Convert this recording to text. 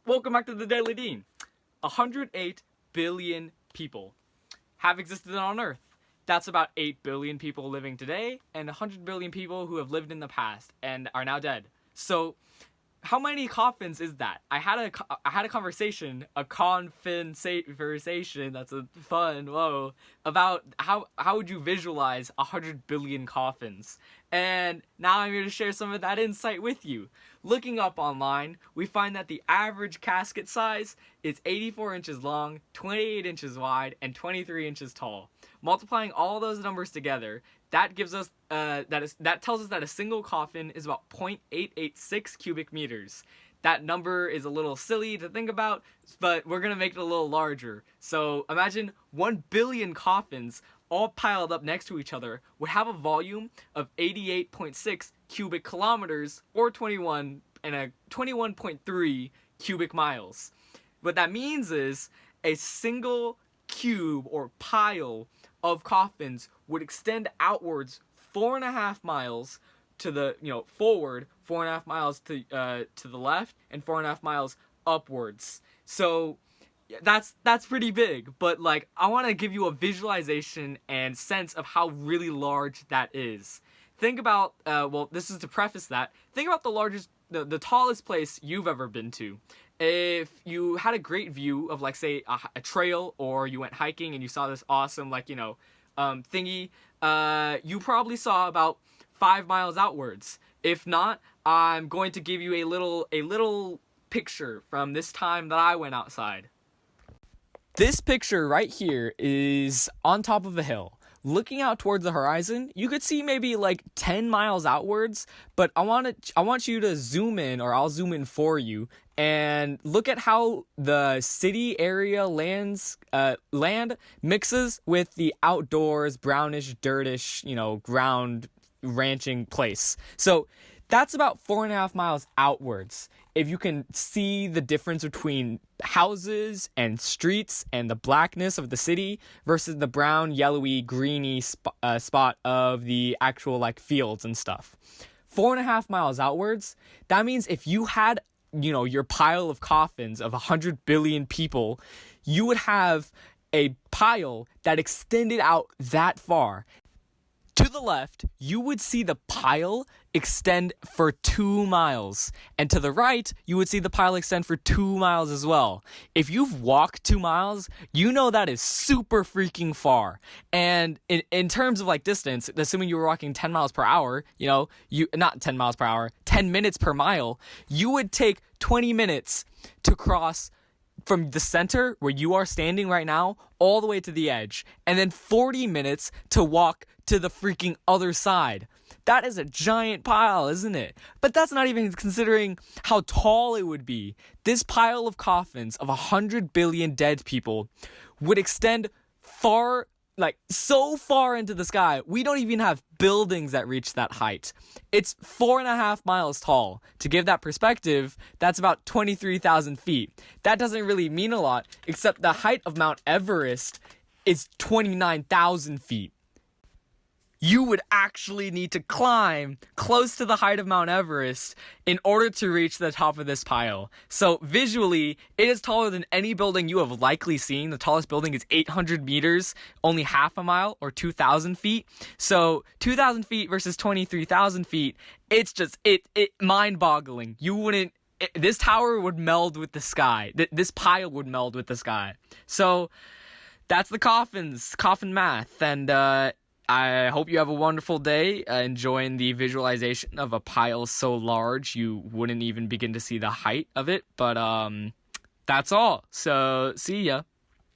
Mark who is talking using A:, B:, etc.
A: Welcome back to the Daily Dean. 108 billion people have existed on Earth. That's about 8 billion people living today and 100 billion people who have lived in the past and are now dead. So, how many coffins is that? I had a conversation, that's a fun, whoa, about how would you visualize 100 billion coffins. And now I'm here to share some of that insight with you. Looking up online, we find that the average casket size is 84 inches long, 28 inches wide, and 23 inches tall. Multiplying all those numbers together, that gives us that tells us that a single coffin is about 0.886 cubic meters. That number is a little silly to think about, but we're gonna make it a little larger. So imagine 1 billion coffins all piled up next to each other would have a volume of 88.6 cubic kilometers, or 21.3 cubic miles. What that means is a single cube or pile of coffins would extend outwards 4.5 miles to the forward, 4.5 miles to the left, and 4.5 miles upwards. So that's pretty big, but like I want to give you a visualization and sense of how really large that is. Think about this is to preface that. Think about the tallest place you've ever been to. If you had a great view of, like, say, a trail, or you went hiking and you saw this awesome, thingy, you probably saw about 5 miles outwards. If not, I'm going to give you a little picture from this time that I went outside. This picture right here is on top of a hill. Looking out towards the horizon, you could see maybe like 10 miles outwards, but I want you to zoom in, or I'll zoom in for you, and look at how the city area land mixes with the outdoors, brownish, dirtish, ground ranching place. So that's about 4.5 miles outwards. If you can see the difference between houses and streets and the blackness of the city versus the brown, yellowy, greeny spot of the actual fields and stuff. 4.5 miles outwards, that means if you had, your pile of coffins of 100 billion people, you would have a pile that extended out that far. To the left, you would see the pile extend for 2 miles. And to the right, you would see the pile extend for 2 miles as well. If you've walked 2 miles, you know that is super freaking far. And in terms of distance, assuming you were walking 10 miles per hour, not 10 miles per hour, 10 minutes per mile, you would take 20 minutes to cross from the center where you are standing right now all the way to the edge, and then 40 minutes to walk to the freaking other side. That is a giant pile, isn't it? But that's not even considering how tall it would be. This pile of coffins of 100 billion dead people would extend so far into the sky. We don't even have buildings that reach that height. It's 4.5 miles tall. To give that perspective, that's about 23,000 feet. That doesn't really mean a lot, except the height of Mount Everest is 29,000 feet. You would actually need to climb close to the height of Mount Everest in order to reach the top of this pile. So visually, it is taller than any building you have likely seen. The tallest building is 800 meters, only half a mile, or 2,000 feet. So 2,000 feet versus 23,000 feet, it's just, mind-boggling. This tower would meld with the sky. This pile would meld with the sky. So that's the coffin math, and I hope you have a wonderful day enjoying the visualization of a pile so large you wouldn't even begin to see the height of it. But that's all. So see ya.